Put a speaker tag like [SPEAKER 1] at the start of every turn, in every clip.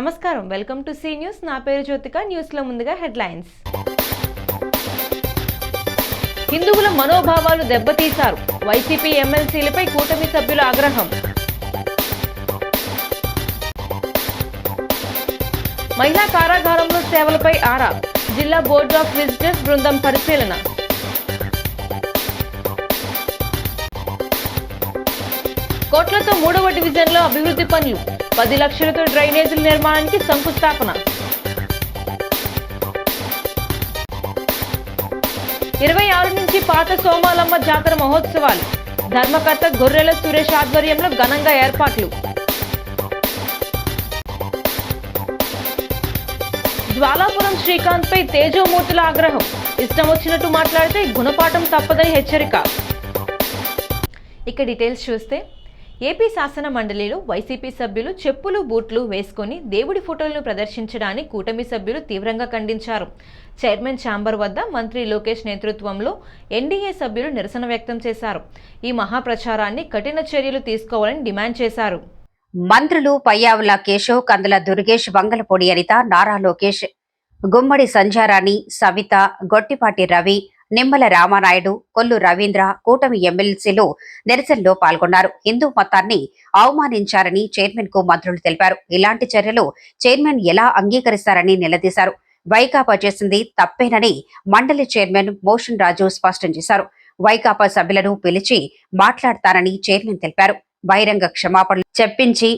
[SPEAKER 1] నమస్కారం, welcome to C news. నా పేరు జ్యోతిక. న్యూస్ లో ముందుగా హెడ్లైన్స్. హిందువుల మనోభావాలు దెబ్బతీశారు. వైసీపీ ఎమ్మెల్సీలపై కూటమి సభ్యుల ఆగ్రహం. మహిళా కారాగారంలో సేవలపై ఆరా. జిల్లా బోర్డ్ ఆఫ్ విజిటర్స్ బృందం పరిశీలన. కోట్లతో 3వ డివిజన్లో అభివృద్ధి పనులు. 10 లక్షలతో డ్రైనేజీల నిర్మాణానికి శంకుస్థాపన. 26 నుంచి పాత సోమాలమ్మ జాతర మహోత్సవాలు. ధర్మకర్త గొర్రెల సురేష్ ఆధ్వర్యంలో ఘనంగా ఏర్పాట్లు. జ్వాలాపురం శ్రీకాంత్ పై తేజోమూర్తుల ఆగ్రహం. ఇష్టం వచ్చినట్టు మాట్లాడితే గుణపాఠం తప్పదని హెచ్చరిక. ఇక డీటెయిల్స్ చూస్తే, ఏపీ శాసన మండలిలో వైసీపీ సభ్యులు చెప్పులు బూట్లు వేసుకొని దేవుడి ఫోటోలను ప్రదర్శించడాన్ని కూటమి సభ్యులు తీవ్రంగా ఖండించారు. చైర్మన్ ఛాంబర్ వద్ద మంత్రి లోకేష్ నేతృత్వంలో ఎన్డీఏ సభ్యులు నిరసన వ్యక్తం చేశారు. ఈ మహాప్రచారాన్ని కఠిన చర్యలు తీసుకోవాలని డిమాండ్ చేశారు.
[SPEAKER 2] మంత్రులు పయ్యావుల కేశవ్, కందుల దుర్గేష్, వంగలపూడి అనిత, నారా లోకేష్, గుమ్మడి సంధ్యారాణి, సవిత, గొట్టిపాటి రవి, నిమ్మల రామానాయుడు, కొల్లు రవీంద్ర కూటమి ఎమ్మెల్సీలు నిరసనలో పాల్గొన్నారు. హిందూ మతాన్ని అవమానించారని చైర్మన్ కు మంత్రులు తెలిపారు. ఇలాంటి చర్యలు చైర్మన్ ఎలా అంగీకరిస్తారని నిలదీశారు. వైకాపా చేసింది తప్పేనని మండలి చైర్మన్ మోషన్ రాజు స్పష్టం చేశారు. వైకాపా సభ్యులను పిలిచి మాట్లాడతారని చైర్మన్ తెలిపారు. బహిరంగ క్షమాపణలు చెప్పించి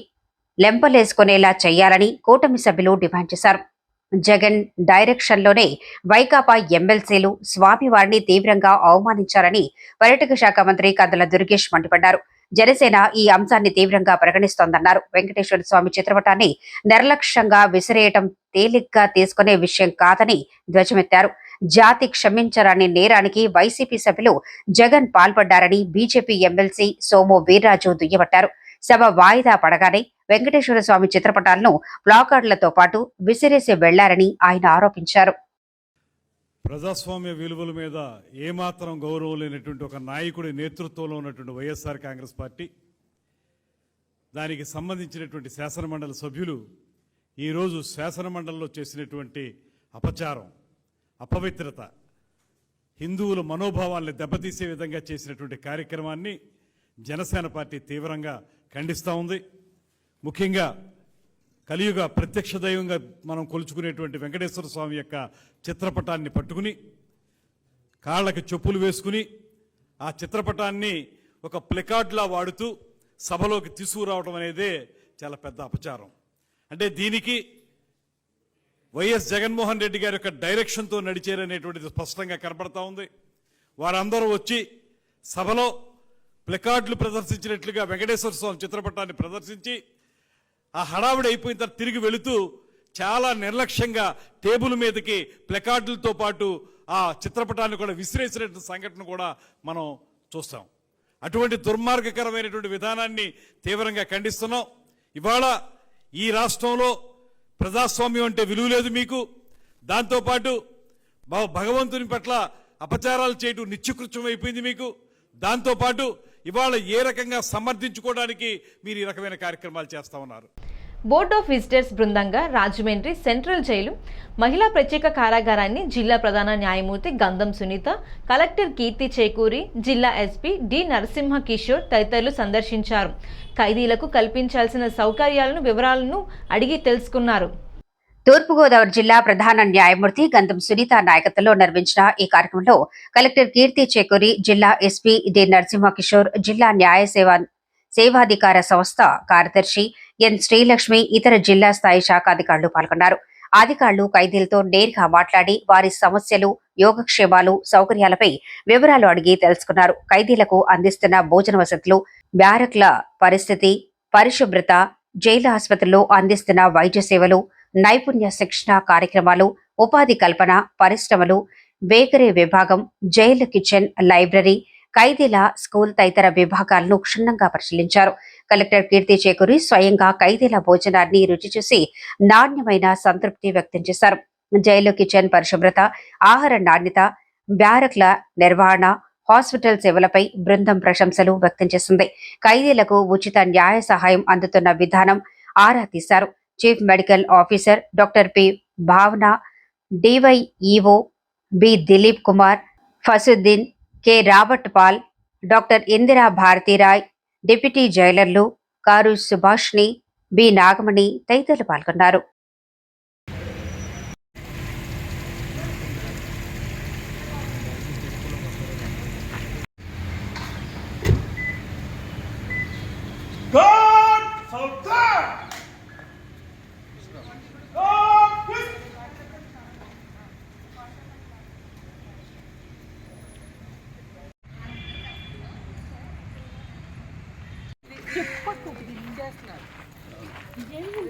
[SPEAKER 2] లెంపలేసుకునేలా చేయాలని కూటమి సభ్యులు డిమాండ్ చేశారు. జగన్ డైరెక్షన్లోనే వైకాపా ఎమ్మెల్సీలు స్వామివారిని తీవ్రంగా అవమానించారని పర్యాటక శాఖ మంత్రి కందుల దుర్గేష్ మండిపడ్డారు. జనసేన ఈ అంశాన్ని తీవ్రంగా పరిగణిస్తోందన్నారు. వెంకటేశ్వర స్వామి చిత్రపటాన్ని నిర్లక్ష్యంగా విసిరేయటం తేలిగ్గా తీసుకునే విషయం కాదని ధ్వజమెత్తారు. జాతి క్షమించరాని నేరానికి వైసీపీ సభ్యులు జగన్ పాల్పడ్డారని బీజేపీ ఎమ్మెల్సీ సోము వీర్రాజు దుయ్యబట్టారు. సభ వాయిదా పడగానే వెంకటేశ్వర స్వామి చిత్రపటాలను ప్లాకార్డులతో పాటు విసిరేసి వెళ్లారని ఆయన ఆరోపించారు.
[SPEAKER 3] ప్రజాస్వామ్య విలువల మీద ఏమాత్రం గౌరవం లేనటువంటి ఒక నాయకుడి నేతృత్వంలో ఉన్నటువంటి వైఎస్ఆర్ కాంగ్రెస్ పార్టీ, దానికి సంబంధించినటువంటి శాసనమండలి సభ్యులు ఈరోజు శాసనమండలిలో చేసినటువంటి అపచారం, అపవిత్రత, హిందువుల మనోభావాల్ని దెబ్బతీసే విధంగా చేసినటువంటి కార్యక్రమాన్ని జనసేన పార్టీ తీవ్రంగా ఖండిస్తూ ఉంది. ముఖ్యంగా కలియుగ ప్రత్యక్ష దైవంగా మనం కొలుచుకునేటువంటి వెంకటేశ్వర స్వామి యొక్క చిత్రపటాన్ని పట్టుకుని కాళ్ళకి చెప్పులు వేసుకుని ఆ చిత్రపటాన్ని ఒక ప్లకార్డ్లా వాడుతూ సభలోకి తీసుకురావడం అనేదే చాలా పెద్ద అపచారం. అంటే దీనికి వైఎస్ జగన్మోహన్ రెడ్డి గారి యొక్క డైరెక్షన్తో నడిచారనేటువంటిది స్పష్టంగా కనపడతా ఉంది. వారందరూ వచ్చి సభలో ప్లకార్డులు ప్రదర్శించినట్లుగా వెంకటేశ్వర స్వామి చిత్రపటాన్ని ప్రదర్శించి ఆ హడావిడి అయిపోయిన తర్వాత తిరిగి వెళుతూ చాలా నిర్లక్ష్యంగా టేబుల్ మీదకి ప్లకార్డులతో పాటు ఆ చిత్రపటాన్ని కూడా విసిరేసినటువంటి సంఘటన కూడా మనం చూస్తాం. అటువంటి దుర్మార్గకరమైనటువంటి విధానాన్ని తీవ్రంగా ఖండిస్తున్నాం. ఇవాళ ఈ రాష్ట్రంలో ప్రజాస్వామ్యం అంటే విలువ లేదు మీకు. దాంతోపాటు భగవంతుని పట్ల అపచారాలు చేయటం నిత్యకృత్యం అయిపోయింది మీకు. దాంతోపాటు ఇవాళ ఏ రకంగా సమర్థించుకోవడానికి మీరు ఈ రకమైన కార్యక్రమాలు చేస్తా ఉన్నారు.
[SPEAKER 1] బోర్డ్ ఆఫ్ విజిటర్స్ బృందంగా రాజమండ్రి సెంట్రల్ జైలు, మహిళా ప్రత్యేక కారాగారాన్ని జిల్లా ప్రధాన న్యాయమూర్తి గంధం సునీత, కలెక్టర్ కీర్తి చేకూరి, జిల్లా ఎస్పీ డి నరసింహ కిషోర్ తదితరులు సందర్శించారు. ఖైదీలకు కల్పించాల్సిన సౌకర్యాలను వివరాలను అడిగి తెలుసుకున్నారు.
[SPEAKER 2] తూర్పుగోదావరి జిల్లా ప్రధాన న్యాయమూర్తి గంధం సునీత నాయకత్వంలో నిర్వహించిన ఈ కార్యక్రమంలో కలెక్టర్ కీర్తి చేకూరి, జిల్లా ఎస్పీ డి నరసింహ కిషోర్, జిల్లా న్యాయ సేవాధికార సంస్థ కార్యదర్శి ఎన్ శ్రీలక్ష్మి, ఇతర జిల్లా స్థాయి శాఖ అధికారులు పాల్గొన్నారు. అధికారులు ఖైదీలతో నేరుగా మాట్లాడి వారి సమస్యలు, యోగక్షేమాలు, సౌకర్యాలపై వివరాలు అడిగి తెలుసుకున్నారు. ఖైదీలకు అందిస్తున్న భోజన వసతులు, బ్యారక్ల పరిస్థితి, పరిశుభ్రత, జైలు ఆసుపత్రుల్లో అందిస్తున్న వైద్య సేవలు, నైపుణ్య శిక్షణ కార్యక్రమాలు, ఉపాధి కల్పన, పరిశ్రమలు, బేకరీ విభాగం, జైలు కిచెన్, లైబ్రరీ, ఖైదీల స్కూల్ తదితర విభాగాలను క్షుణ్ణంగా పరిశీలించారు. కలెక్టర్ కీర్తి చేకూరి స్వయంగా ఖైదీల భోజనాన్ని రుచి చూసి నాణ్యమైన సంతృప్తి వ్యక్తం చేశారు. జైలు కిచెన్ పరిశుభ్రత, ఆహార నాణ్యత, బ్యారక్ల నిర్వహణ, హాస్పిటల్ సేవలపై బృందం ప్రశంసలు వ్యక్తం చేసింది. ఖైదీలకు ఉచిత న్యాయ సహాయం అందుతున్న విధానం ఆరా తీశారు. Chief medical officer doctor P భావన, DyEO B Dilip Kumar, ఫసుద్దీన్, K Robert Paul, doctor Indira భారతీరాయ్, deputy జైలర్లు car Subhashini, B Nagamani తదితరులు పాల్గొన్నారు.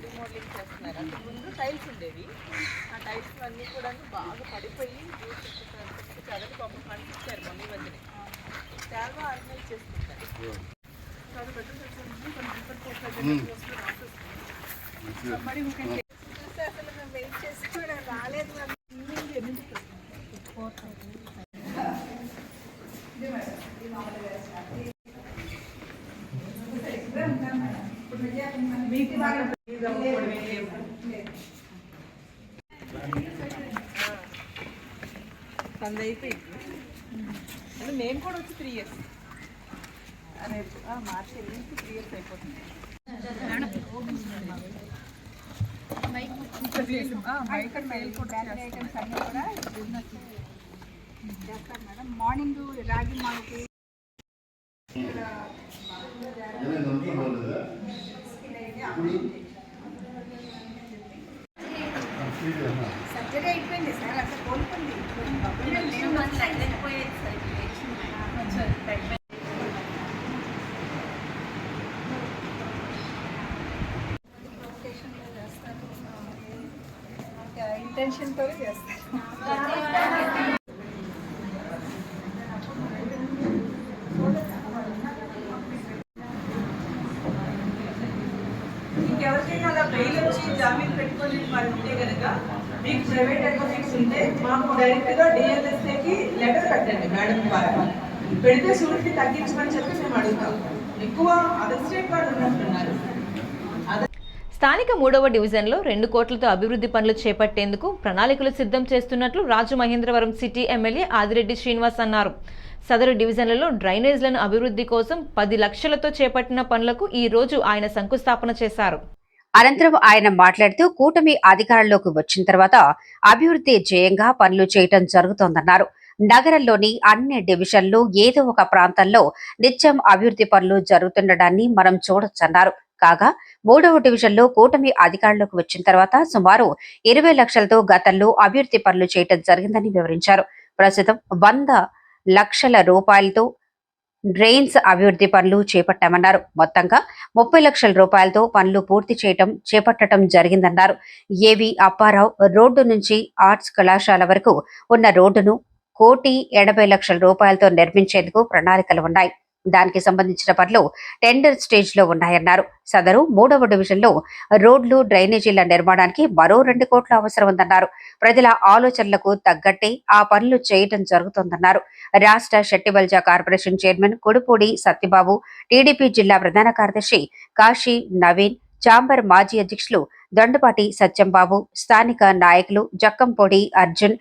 [SPEAKER 4] రీమోడలింగ్ చేస్తున్నారు. అంత ముందు టైల్స్ ఉండేవి, ఆ టైల్స్ అన్నీ కూడా బాగా పడిపోయి చదవి పాపం కనిపించారు మొన్న మధ్యనే చాలా ఆర్గనైజ్ చేసుకుంటారు. మరి అసలు మేము వెయిట్ చేసి కూడా రాలేదు. అయిపోయింది అంటే మేము కూడా వచ్చి 3 years రేపు మార్చి 3 years అయిపోతుంది.
[SPEAKER 5] మార్నింగ్ రాగి మాకు సర్జరీ అయిపోయింది సార్, అసలు కోలుకుంది. ఇంటెన్షన్తో చేస్తారు.
[SPEAKER 4] ఇంకెవరికైనా అలా బెయిల్ వచ్చి జామీన్ పెట్టుకొని వాళ్ళు ఉంటే కనుక మీకు ప్రైవేట్ అడ్వకేట్స్ ఉంటే మాకు డైరెక్ట్గా డిఎల్ఎస్ఏకి లెటర్ పెట్టండి మేడం ద్వారా. పెడితే షూరిటీ తగ్గించమని చెప్పి మేము అడుగుతాం. ఎక్కువ అదర్ స్టేట్ వాళ్ళు ఉన్నట్టున్నారు.
[SPEAKER 1] స్థానిక 3వ డివిజన్లో 2 కోట్లతో అభివృద్ధి పనులు చేపట్టేందుకు ప్రణాళికలు సిద్ధం చేస్తున్నట్లు రాజమహేంద్రవరం సిటీ ఎమ్మెల్యే ఆదిరెడ్డి శ్రీనివాస్ అన్నారు. సదరు డివిజన్లలో డ్రైనేజ్లను అభివృద్ధి కోసం 10 లక్షలతో చేపట్టిన పనులకు ఈ రోజు ఆయన శంకుస్థాపన చేశారు.
[SPEAKER 2] అనంతరం ఆయన మాట్లాడుతూ కూటమి అధికారంలోకి వచ్చిన తర్వాత అభివృద్ధి ధ్యేయంగా పనులు చేయటం జరుగుతోందన్నారు. నగరంలోని అన్ని డివిజన్లు ఏదో ఒక ప్రాంతంలో నిత్యం అభివృద్ధి పనులు జరుగుతుండడాన్ని మనం చూడొచ్చన్నారు. కాగా 3వ డివిజన్లో కూటమి అధికారంలోకి వచ్చిన తర్వాత సుమారు 20 లక్షలతో గతంలో అభివృద్ధి పనులు చేయటం జరిగిందని వివరించారు. ప్రస్తుతం 100 లక్షల రూపాయలతో డ్రైన్స్ అభివృద్ధి పనులు చేపట్టామన్నారు. మొత్తంగా 30 లక్షల రూపాయలతో పనులు పూర్తి చేపట్టడం జరిగిందన్నారు. ఏవి అప్పారావు రోడ్డు నుంచి ఆర్ట్స్ కళాశాల వరకు ఉన్న రోడ్డును 1,80 లక్షల రూపాయలతో నిర్మించేందుకు ప్రణాళికలు ఉన్నాయి. దానికి సంబంధించిన పనులు టెండర్ స్టేజ్ లో ఉన్నాయన్నారు. సదరు 3వ డివిజన్లో రోడ్లు డ్రైనేజీల నిర్మాణానికి మరో 2 కోట్ల అవసరం ఉందన్నారు. ప్రజల ఆలోచనలకు తగ్గట్టే ఆ పనులు చేయడం జరుగుతోందన్నారు. రాష్ట్ర షట్టిబల్జా corporation chairman Kodupudi Satyababu, TDP జిల్లా ప్రధాన కార్యదర్శి కాశీ నవీన్, చాంబర్ మాజీ అధ్యక్షులు దొండపాటి సత్యంబాబు, స్థానిక నాయకులు జక్కంపొడి అర్జున్,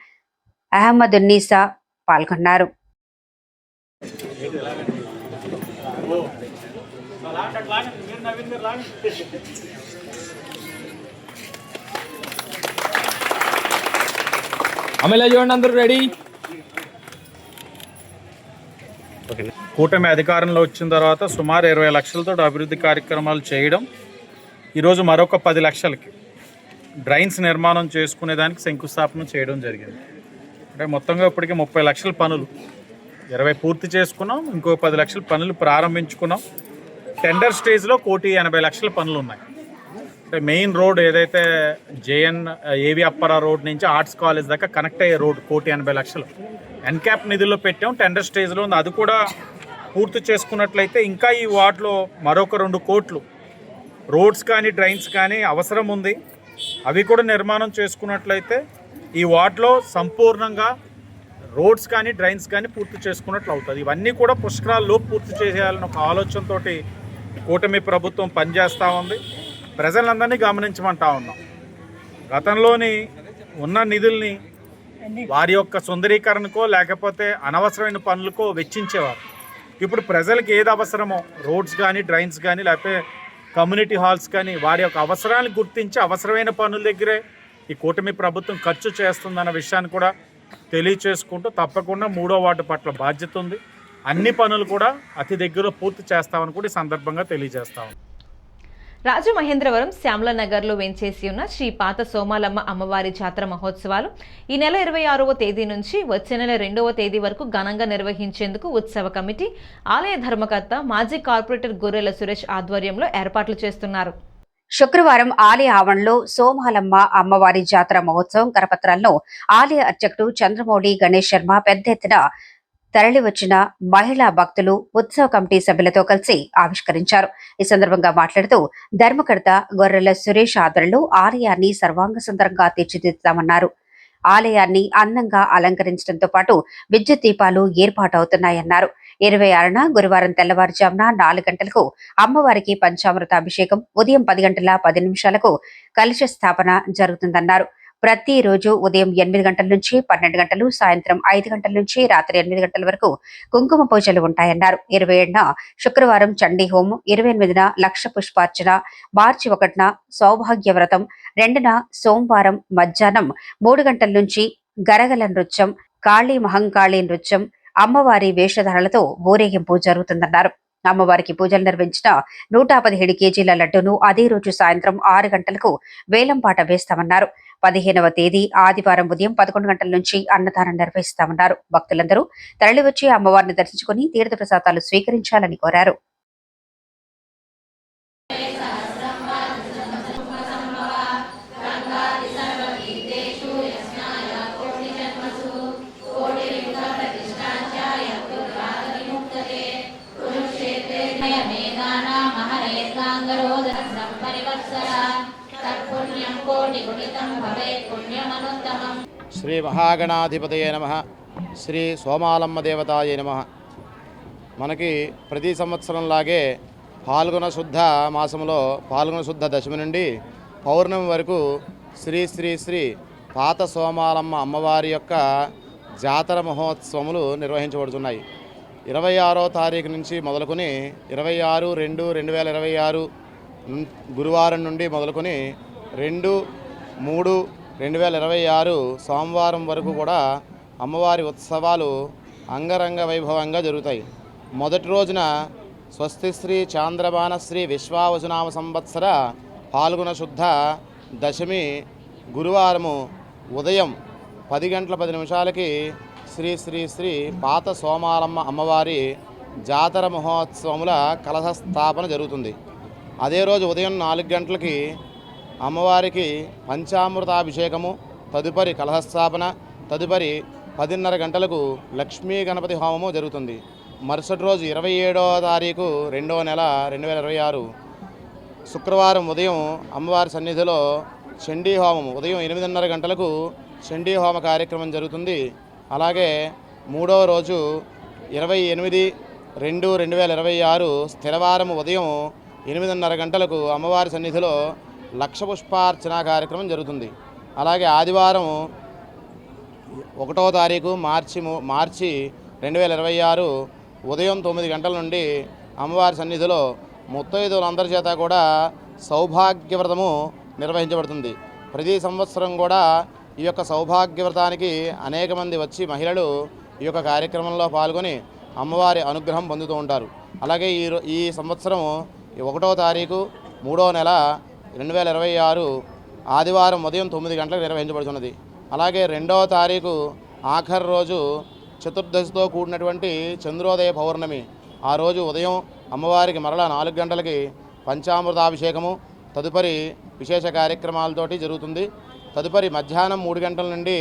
[SPEAKER 2] అహ్మదున్నీసా పాల్గొన్నారు.
[SPEAKER 6] అమలా చూడండి, అందరూ రెడీ.
[SPEAKER 7] కూటమి అధికారంలో వచ్చిన తర్వాత సుమారు 20 లక్షలతో అభివృద్ధి కార్యక్రమాలు చేయడం, ఈరోజు మరొక 10 లక్షలకి డ్రైన్స్ నిర్మాణం చేసుకునేదానికి శంకుస్థాపన చేయడం జరిగింది. అంటే మొత్తంగా ఇప్పటికీ 30 లక్షల పనులు 20 పూర్తి చేసుకున్నాం, ఇంకో 10 లక్షల పనులు ప్రారంభించుకున్నాం. టెండర్ స్టేజ్లో 1,80 లక్షల పనులు ఉన్నాయి. అంటే మెయిన్ రోడ్ ఏదైతే ఏవి అప్పరా రోడ్ నుంచి ఆర్ట్స్ కాలేజ్ దాకా కనెక్ట్ అయ్యే రోడ్ 1,80 లక్షలు ఎన్క్యాప్ నిధుల్లో పెట్టాం. టెండర్ స్టేజ్లో ఉంది. అది కూడా పూర్తి చేసుకున్నట్లయితే ఇంకా ఈ వార్డులో మరొక 2 కోట్లు రోడ్స్ కానీ డ్రైన్స్ కానీ అవసరం ఉంది. అవి కూడా నిర్మాణం చేసుకున్నట్లయితే ఈ వార్డులో సంపూర్ణంగా రోడ్స్ కానీ డ్రైన్స్ కానీ పూర్తి చేసుకున్నట్లు అవుతుంది. ఇవన్నీ కూడా పుష్కరాల్లో పూర్తి చేయాలని ఒక ఆలోచనతో కూటమి ప్రభుత్వం పనిచేస్తూ ఉంది. ప్రజలందరినీ గమనించమంటా ఉన్నాం. గతంలోని ఉన్న నిధుల్ని వారి యొక్క సుందరీకరణకో లేకపోతే అనవసరమైన పనులకో వెచ్చించేవారు. ఇప్పుడు ప్రజలకు ఏది అవసరమో రోడ్స్ కానీ, డ్రైన్స్ కానీ, లేకపోతే కమ్యూనిటీ హాల్స్ కానీ వారి యొక్క అవసరాలను గుర్తించి అవసరమైన పనుల దగ్గరే ఈ కూటమి ప్రభుత్వం ఖర్చు చేస్తుందన్న విషయాన్ని కూడా తెలియచేసుకుంటూ తప్పకుండా 3వ వార్డు పట్ల బాధ్యత ఉంది. అన్ని పనులు కూడా అతి దగ్గరలో పూర్తి చేస్తామని కూడా ఈ సందర్భంగా తెలియజేస్తాము.
[SPEAKER 1] రాజమహేంద్రవరం శ్యామల నగర్లో వెంచేసి ఉన్న శ్రీ పాత సోమాలమ్మ అమ్మవారి జాతర మహోత్సవాలు ఈ నెల 26వ తేదీ నుంచి వచ్చే నెల 2వ తేదీ వరకు ఘనంగా నిర్వహించేందుకు ఉత్సవ కమిటీ, ఆలయ ధర్మకర్త, మాజీ కార్పొరేటర్ గొర్రెల సురేష్ ఆధ్వర్యంలో ఏర్పాట్లు చేస్తున్నారు.
[SPEAKER 2] శుక్రవారం ఆలయ ఆవరణలో సోమాలమ్మ అమ్మవారి జాతర మహోత్సవం కరపత్రాలను ఆలయ అర్చకుడు చంద్రమౌళి గణేష్ శర్మ పెద్ద ఎత్తున తరలివచ్చిన మహిళా భక్తులు ఉత్సవ కమిటీ సభ్యులతో కలిసి ఆవిష్కరించారు. ఈ సందర్భంగా మాట్లాడుతూ ధర్మకర్త గొర్రెల సురేష్ ఆధ్వర్యంలో ఆలయాన్ని సర్వాంగ సుందరంగా తీర్చిదిద్దామన్నారు. ఆలయాన్ని అందంగా అలంకరించడంతో పాటు విద్యుత్ దీపాలు ఏర్పాటవుతున్నాయన్నారు. 26న గురువారం తెల్లవారుజామున 4 గంటలకు అమ్మవారికి పంచామృత అభిషేకం, ఉదయం 10 గంటల 10 నిమిషాలకు కలశ స్థాపన జరుగుతుందన్నారు. ప్రతిరోజు ఉదయం 8 గంటల నుంచి 12 గంటలు, సాయంత్రం 5 గంటల నుంచి రాత్రి 8 గంటల వరకు కుంకుమ పూజలు ఉంటాయన్నారు. 27న శుక్రవారం చండీ హోమం, 28న లక్ష పుష్పార్చన, మార్చి 1న సౌభాగ్య వ్రతం, 2న సోమవారం మధ్యాహ్నం 3 గంటల నుంచి గరగల నృత్యం, కాళీ మహంకాళీ నృత్యం, అమ్మవారి వేషధారణలతో ఊరేగింపు జరుగుతుందన్నారు. అమ్మవారికి పూజలు నిర్వహించిన 117 కేజీల లడ్డూను అదే రోజు సాయంత్రం 6 గంటలకు వేలంపాట వేస్తామన్నారు. 15వ తేదీ ఆదివారం ఉదయం 11 గంటల నుంచి అన్నదానం నిర్వహిస్తామన్నారు. భక్తులందరూ తరలివచ్చి అమ్మవారిని దర్శించుకుని తీర్థ ప్రసాదాలు స్వీకరించాలని కోరారు.
[SPEAKER 6] శ్రీ మహాగణాధిపతయే నమః. శ్రీ సోమాలమ్మ దేవతాయే నమః. మనకి ప్రతి సంవత్సరంలాగే పాల్గొన శుద్ధ మాసంలో పాల్గొన శుద్ధ దశమి నుండి పౌర్ణమి వరకు శ్రీ శ్రీ శ్రీ పాత సోమాలమ్మ అమ్మవారి యొక్క జాతర మహోత్సవములు నిర్వహించబడుతున్నాయి. 26వ తారీఖు నుంచి మొదలుకొని 26/2/2026 గురువారం నుండి మొదలుకొని 2/3/2026 సోమవారం వరకు కూడా అమ్మవారి ఉత్సవాలు అంగరంగ వైభవంగా జరుగుతాయి. మొదటి రోజున స్వస్తిశ్రీ చాంద్రబాణ శ్రీ విశ్వావసునామ సంవత్సర పాల్గొన శుద్ధ దశమి గురువారము ఉదయం 10 గంటల 10 నిమిషాలకి శ్రీ శ్రీ శ్రీ పాత సోమాలమ్మ అమ్మవారి జాతర మహోత్సవముల కలశ స్థాపన జరుగుతుంది. అదే రోజు ఉదయం 4 గంటలకి అమ్మవారికి పంచామృతాభిషేకము, తదుపరి కలశస్థాపన, తదుపరి 10:30 గంటలకు లక్ష్మీ గణపతి హోమము జరుగుతుంది. మరుసటి రోజు 27వ తారీఖు 2వ నెల 2026 శుక్రవారం ఉదయం అమ్మవారి సన్నిధిలో చండీ హోమము ఉదయం 8:30 గంటలకు చండీ హోమ కార్యక్రమం జరుగుతుంది. అలాగే 3వ రోజు 28/2/2026 స్థిరవారం ఉదయం 8:30 గంటలకు అమ్మవారి సన్నిధిలో లక్ష పుష్పార్చన కార్యక్రమం జరుగుతుంది. అలాగే ఆదివారం 1వ తారీఖు మార్చి 2026 ఉదయం 9 గంటల నుండి అమ్మవారి సన్నిధిలో ముత్తైదువులందరి చేత కూడా సౌభాగ్యవ్రతము నిర్వహించబడుతుంది. ప్రతి సంవత్సరం కూడా ఈ యొక్క సౌభాగ్యవ్రతానికి అనేక మంది వచ్చి మహిళలు ఈ యొక్క కార్యక్రమంలో పాల్గొని అమ్మవారి అనుగ్రహం పొందుతూ ఉంటారు. అలాగే ఈ సంవత్సరం 1వ తారీఖు 3వ నెల 2026 ఆదివారం ఉదయం 9 గంటలకు నిర్వహించబడుతున్నది. అలాగే 2వ తారీఖు ఆఖరి రోజు చతుర్దశితో కూడినటువంటి చంద్రోదయ పౌర్ణమి. ఆ రోజు ఉదయం అమ్మవారికి మరలా 4 గంటలకి పంచామృతాభిషేకము, తదుపరి విశేష కార్యక్రమాలతోటి జరుగుతుంది. తదుపరి మధ్యాహ్నం 3 గంటల నుండి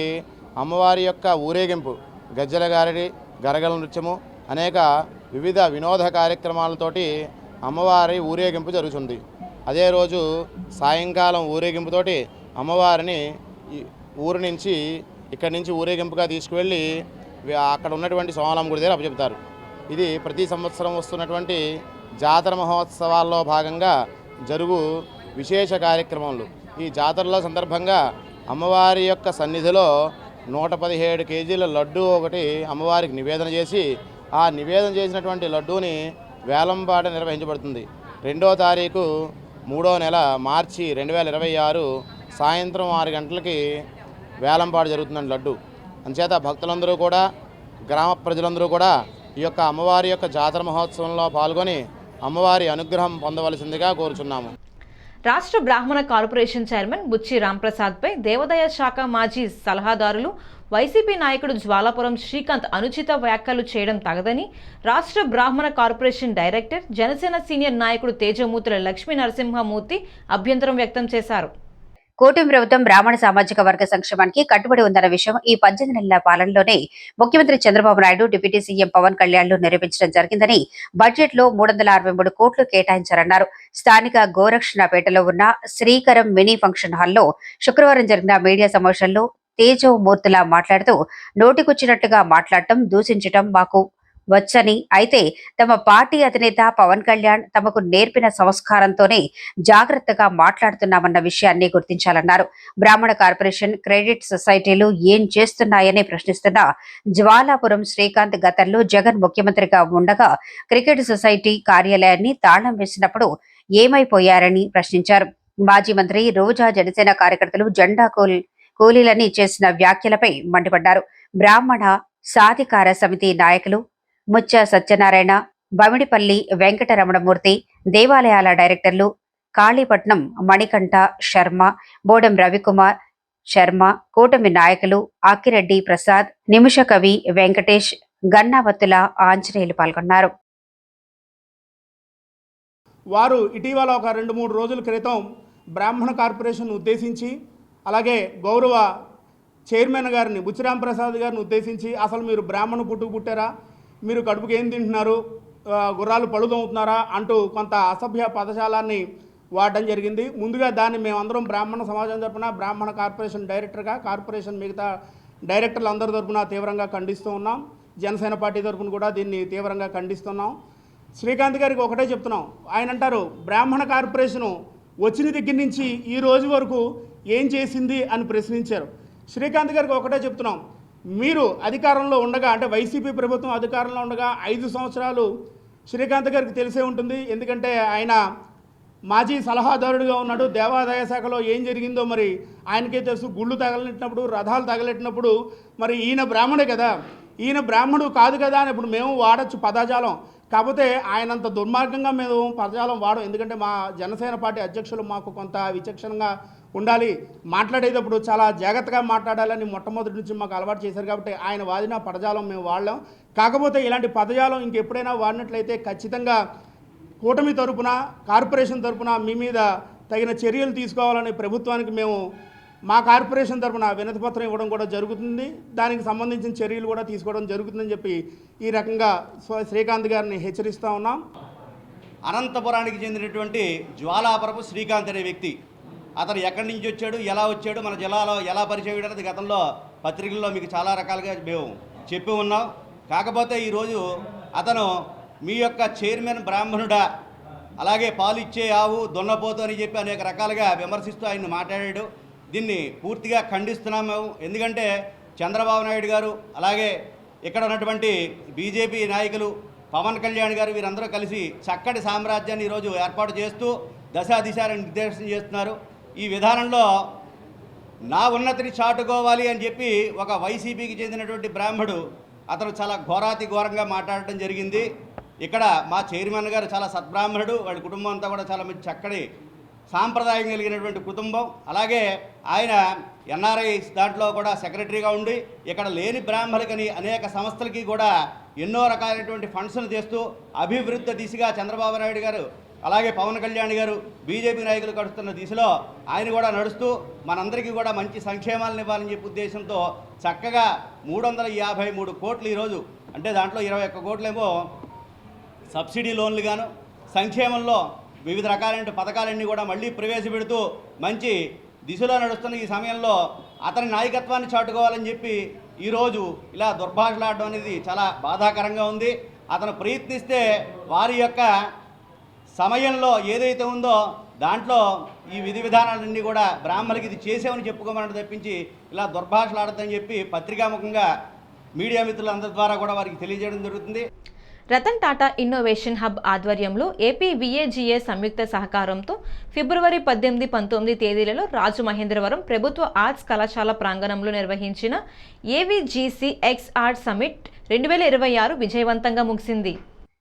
[SPEAKER 6] అమ్మవారి యొక్క ఊరేగింపు, గజ్జల గారడి, గరగల నృత్యము, అనేక వివిధ వినోద కార్యక్రమాలతోటి అమ్మవారి ఊరేగింపు జరుగుతుంది. అదే రోజు సాయంకాలం ఊరేగింపుతోటి అమ్మవారిని ఊరు నుంచి ఇక్కడి నుంచి ఊరేగింపుగా తీసుకువెళ్ళి అక్కడ ఉన్నటువంటి సోమాలమ్మ గుడి దగ్గర అప్పచెప్తారు. ఇది ప్రతి సంవత్సరం వస్తున్నటువంటి జాతర మహోత్సవాల్లో భాగంగా జరుగు విశేష కార్యక్రమాలు. ఈ జాతరల సందర్భంగా అమ్మవారి యొక్క సన్నిధిలో 117 కేజీల లడ్డు ఒకటి అమ్మవారికి నివేదన చేసి, ఆ నివేదన చేసినటువంటి లడ్డూని వేలంపాట నిర్వహించబడుతుంది. 2వ తారీఖు 3వ నెల మార్చి 2026 సాయంత్రం 6 గంటలకి వేలంపాట జరుగుతుందండి లడ్డు. అంచేత భక్తులందరూ కూడా, గ్రామ ప్రజలందరూ కూడా ఈ యొక్క అమ్మవారి యొక్క జాతర మహోత్సవంలో పాల్గొని అమ్మవారి అనుగ్రహం పొందవలసిందిగా కోరుచున్నాము.
[SPEAKER 1] రాష్ట్ర బ్రాహ్మణ కార్పొరేషన్ చైర్మన్ బుచ్చి రాంప్రసాద్పై దేవాదాయ శాఖ మాజీ సలహాదారులు వైసీపీ నాయకుడు జ్వాలాపురం శ్రీకాంత్ అనుచిత వ్యాఖ్యలు చేయడం తగదని రాష్ట్ర బ్రాహ్మణ కార్పొరేషన్ డైరెక్టర్, జనసేన సీనియర్ నాయకుడు తేజమూర్తుల లక్ష్మీ నరసింహమూర్తి అభ్యంతరం వ్యక్తం చేశారు.
[SPEAKER 2] కూటమి ప్రభుత్వం బ్రాహ్మణ సామాజిక వర్గ సంక్షేమానికి కట్టుబడి ఉందన్న విషయం ఈ 18 నెలల పాలనలోనే ముఖ్యమంత్రి చంద్రబాబు నాయుడు, డిప్యూటీ సీఎం పవన్ కళ్యాణ్లు నిరూపించడం జరిగిందని బడ్జెట్ లో 363 కోట్లు కేటాయించారన్నారు. స్థానిక గోరక్షణపేటలో ఉన్న శ్రీకరం మినీ ఫంక్షన్ హాల్లో శుక్రవారం జరిగిన మీడియా సమావేశంలో తేజమూర్తులా మాట్లాడుతూ, నోటికొచ్చినట్లుగా మాట్లాడటం, దూషించటం మాకు వచ్చని, అయితే తమ పార్టీ అధినేత పవన్ కళ్యాణ్ తమకు నేర్పిన సంస్కారంతోనే జాగ్రత్తగా మాట్లాడుతున్నామన్న విషయాన్ని గుర్తించాలన్నారు. బ్రాహ్మణ కార్పొరేషన్, క్రెడిట్ సొసైటీలు ఏం చేస్తున్నాయని ప్రశ్నిస్తున్న జ్వాలాపురం శ్రీకాంత్ గతంలో జగన్ ముఖ్యమంత్రిగా ఉండగా క్రికెట్ సొసైటీ కార్యాలయాన్ని తాళం వేసినప్పుడు ఏమైపోయారని ప్రశ్నించారు. మాజీ మంత్రి రోజా జనసేన కార్యకర్తలు జెండా కూలీలని చేసిన వ్యాఖ్యలపై మండిపడ్డారు. బ్రాహ్మణ సాధికార సమితి నాయకులు ముచ్చ సత్యనారాయణ, బమిడిపల్లి వెంకటరమణమూర్తి, దేవాలయాల డైరెక్టర్లు కాళీపట్నం మణికంఠ శర్మ, బోడం రవికుమార్ శర్మ, కూటమి నాయకులు ఆకిరెడ్డి ప్రసాద్, నిమిషకవి వెంకటేష్, గన్నావత్తుల ఆంజనేయులు పాల్గొన్నారు.
[SPEAKER 8] వారు ఇటీవల ఒక 2-3 రోజుల క్రితం బ్రాహ్మణ కార్పొరేషన్ ఉద్దేశించి, అలాగే గౌరవ చైర్మన్ గారిని బుచ్చిరాంప్రసాద్ గారిని ఉద్దేశించి, అసలు మీరు బ్రాహ్మణ పుట్టారా, మీరు కడుపుకి ఏం తింటున్నారు, గుర్రాలు పழுదవుతున్నారా అంటూ కొంత అసభ్య పదజాలాన్ని వాడడం జరిగింది. ముందుగా దాన్ని మేమందరం బ్రాహ్మణ సమాజం తరపున, బ్రాహ్మణ కార్పొరేషన్ డైరెక్టర్గా, కార్పొరేషన్ మిగతా డైరెక్టర్లు అందరి తరపున తీవ్రంగా ఖండిస్తూ ఉన్నాం. జనసేన పార్టీ తరపున కూడా దీన్ని తీవ్రంగా ఖండిస్తున్నాం. శ్రీకాంత్ గారికి ఒకటే చెప్తున్నాం. ఆయన అంటారు, బ్రాహ్మణ కార్పొరేషను వచ్చిన దగ్గర నుంచి ఈ రోజు వరకు ఏం చేసింది అని ప్రశ్నించారు. శ్రీకాంత్ గారికి ఒకటే చెప్తున్నాం, మీరు అధికారంలో ఉండగా, అంటే వైసీపీ ప్రభుత్వం అధికారంలో ఉండగా 5 సంవత్సరాలు శ్రీకాంత్ గారికి తెలిసే ఉంటుంది. ఎందుకంటే ఆయన మాజీ సలహాదారుడిగా ఉన్నాడు. దేవాదాయ శాఖలో ఏం జరిగిందో మరి ఆయనకే తెలుసు. గుళ్ళు తగలెట్టినప్పుడు, రథాలు తగలెట్టినప్పుడు మరి ఈయన బ్రాహ్మణే కదా, ఈయన బ్రాహ్మడు కాదు కదా అని ఇప్పుడు మేము వాడచ్చు పదజాలం. కాకపోతే ఆయనంత దుర్మార్గంగా మేము పదజాలం వాడం. ఎందుకంటే మా జనసేన పార్టీ అధ్యక్షులు మాకు కొంత విచక్షణగా ఉండాలి, మాట్లాడేటప్పుడు చాలా జాగ్రత్తగా మాట్లాడాలని మొట్టమొదటి నుంచి మాకు అలవాటు చేశారు. కాబట్టి ఆయన వాడిన పదజాలం మేము వాడలేం. కాకపోతే ఇలాంటి పదజాలం ఇంకెప్పుడైనా వాడినట్లయితే ఖచ్చితంగా కూటమి తరపున, కార్పొరేషన్ తరపున మీ మీద తగిన చర్యలు తీసుకోవాలని ప్రభుత్వానికి మేము మా కార్పొరేషన్ తరపున వినతిపత్రం ఇవ్వడం కూడా జరుగుతుంది. దానికి సంబంధించిన చర్యలు కూడా తీసుకోవడం జరుగుతుందని చెప్పి ఈ రకంగా శ్రీకాంత్ గారిని హెచ్చరిస్తూ ఉన్నాం.
[SPEAKER 9] అనంతపురానికి చెందినటువంటి జ్వాలాపురపు శ్రీకాంత్ అనే వ్యక్తి, అతను ఎక్కడి నుంచి వచ్చాడు, ఎలా వచ్చాడు, మన జిల్లాలో ఎలా పరిచయం అనేది గతంలో పత్రికల్లో మీకు చాలా రకాలుగా మేము చెప్పి ఉన్నాం. కాకపోతే ఈరోజు అతను మీ యొక్క చైర్మన్ బ్రాహ్మణుడా, అలాగే పాలు ఇచ్చే ఆవు దున్నపోతు అని చెప్పి అనేక రకాలుగా విమర్శిస్తూ ఆయన మాట్లాడాడు. దీన్ని పూర్తిగా ఖండిస్తున్నాము. ఎందుకంటే చంద్రబాబు నాయుడు గారు, అలాగే ఇక్కడ ఉన్నటువంటి బీజేపీ నాయకులు పవన్ కళ్యాణ్ గారు వీరందరూ కలిసి చక్కటి సామ్రాజ్యాన్ని ఈరోజు ఏర్పాటు చేస్తూ దశాదిశాలను నిర్దేశం చేస్తున్నారు. ఈ విధానంలో నా ఉన్నతిని చాటుకోవాలి అని చెప్పి ఒక వైసీపీకి చెందినటువంటి బ్రాహ్మడు అతను చాలా ఘోరాతి ఘోరంగా మాట్లాడటం జరిగింది. ఇక్కడ మా చైర్మన్ గారు చాలా సద్బ్రాహ్మణుడు, వాళ్ళ కుటుంబం అంతా కూడా చాలా మంచి చక్కటి సాంప్రదాయం కలిగినటువంటి కుటుంబం. అలాగే ఆయన ఎన్ఆర్ఐ దాంట్లో కూడా సెక్రటరీగా ఉండి ఇక్కడ లేని బ్రాహ్మణులకని అనేక సంస్థలకి కూడా ఎన్నో రకాలైనటువంటి ఫండ్స్ను చేస్తూ అభివృద్ధి దిశగా చంద్రబాబు నాయుడు గారు, అలాగే పవన్ కళ్యాణ్ గారు, బీజేపీ నాయకులు కడుతున్న దిశలో ఆయన కూడా నడుస్తూ మనందరికీ కూడా మంచి సంక్షేమాలను ఇవ్వాలని చెప్పే ఉద్దేశంతో చక్కగా 353 కోట్లు ఈరోజు, అంటే దాంట్లో 21 కోట్లేమో సబ్సిడీ లోన్లు గాను, సంక్షేమంలో వివిధ రకాలైన పథకాలన్నీ కూడా మళ్ళీ ప్రవేశపెడుతూ మంచి దిశలో నడుస్తున్న ఈ సమయంలో అతని నాయకత్వాన్ని చాటుకోవాలని చెప్పి ఈరోజు ఇలా దుర్భాషలాడడం అనేది చాలా బాధాకరంగా ఉంది. అతను ప్రయత్నిస్తే వారి యొక్క సమయంలో ఏదైతే ఉందో దాంట్లో ఈ విధి విధానాలన్నీ కూడా బ్రాహ్మణులకి ఇది చేసామని చెప్పుకోమని తప్పించి ఇలా దుర్భాషలు ఆడద్దని చెప్పి పత్రికాముఖంగా మీడియా మిత్రులందరి ద్వారా కూడా వారికి తెలియజేయడం జరుగుతుంది.
[SPEAKER 1] రతన్ టాటా ఇన్నోవేషన్ హబ్ ఆధ్వర్యంలో ఏపీ విఏజీఏ సంయుక్త సహకారంతో ఫిబ్రవరి 18, 19 తేదీలలో రాజమహేంద్రవరం ప్రభుత్వ ఆర్ట్స్ కళాశాల ప్రాంగణంలో నిర్వహించిన ఏవిజీసీ XR సమిట్ 2026 విజయవంతంగా ముగిసింది.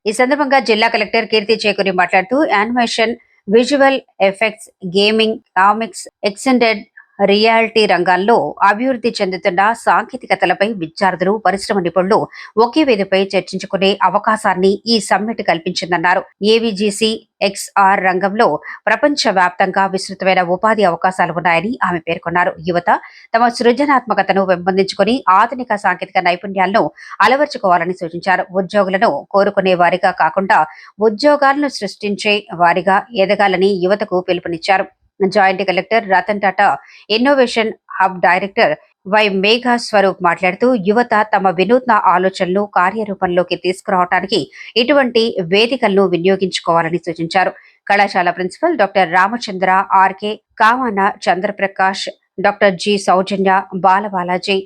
[SPEAKER 2] ఈ సందర్భంగా జిల్లా కలెక్టర్ కీర్తి చేకూరి మాట్లాడుతూ animation, visual effects, gaming, comics, extended reality రంగాల్లో అభివృద్ధి చెందుతున్న సాంకేతికతలపై విద్యార్థులు, పరిశ్రమ నిపుణులు ఒకే వేదికపై చర్చించుకునే అవకాశాన్ని ఈ సమ్మిట్ కల్పించిందన్నారు. ఏవిజీసీ XR రంగంలో ప్రపంచ వ్యాప్తంగా విస్తృతమైన ఉపాధి అవకాశాలు ఉన్నాయని ఆమె పేర్కొన్నారు. యువత తమ సృజనాత్మకతను పెంపొందించుకుని ఆధునిక సాంకేతిక నైపుణ్యాలను అలవర్చుకోవాలని సూచించారు. ఉద్యోగులను కోరుకునే వారిగా కాకుండా ఉద్యోగాలను సృష్టించే వారిగా ఎదగాలని యువతకు పిలుపునిచ్చారు. Joint collector Ratan Tata innovation hub director Y Megha Swaroop మాట్లాడుతూ యువత తమ వినూత్న ఆలోచనలు కార్యరూపంలోకి తీసుకురావడానికి ఇటువంటి వేదికలను వినియోగించుకోవాలని సూచించారు. కళాశాల principal doctor Ramachandra, RK, Kamana Chandraprakash, doctor G Soujanya, Balabalaji,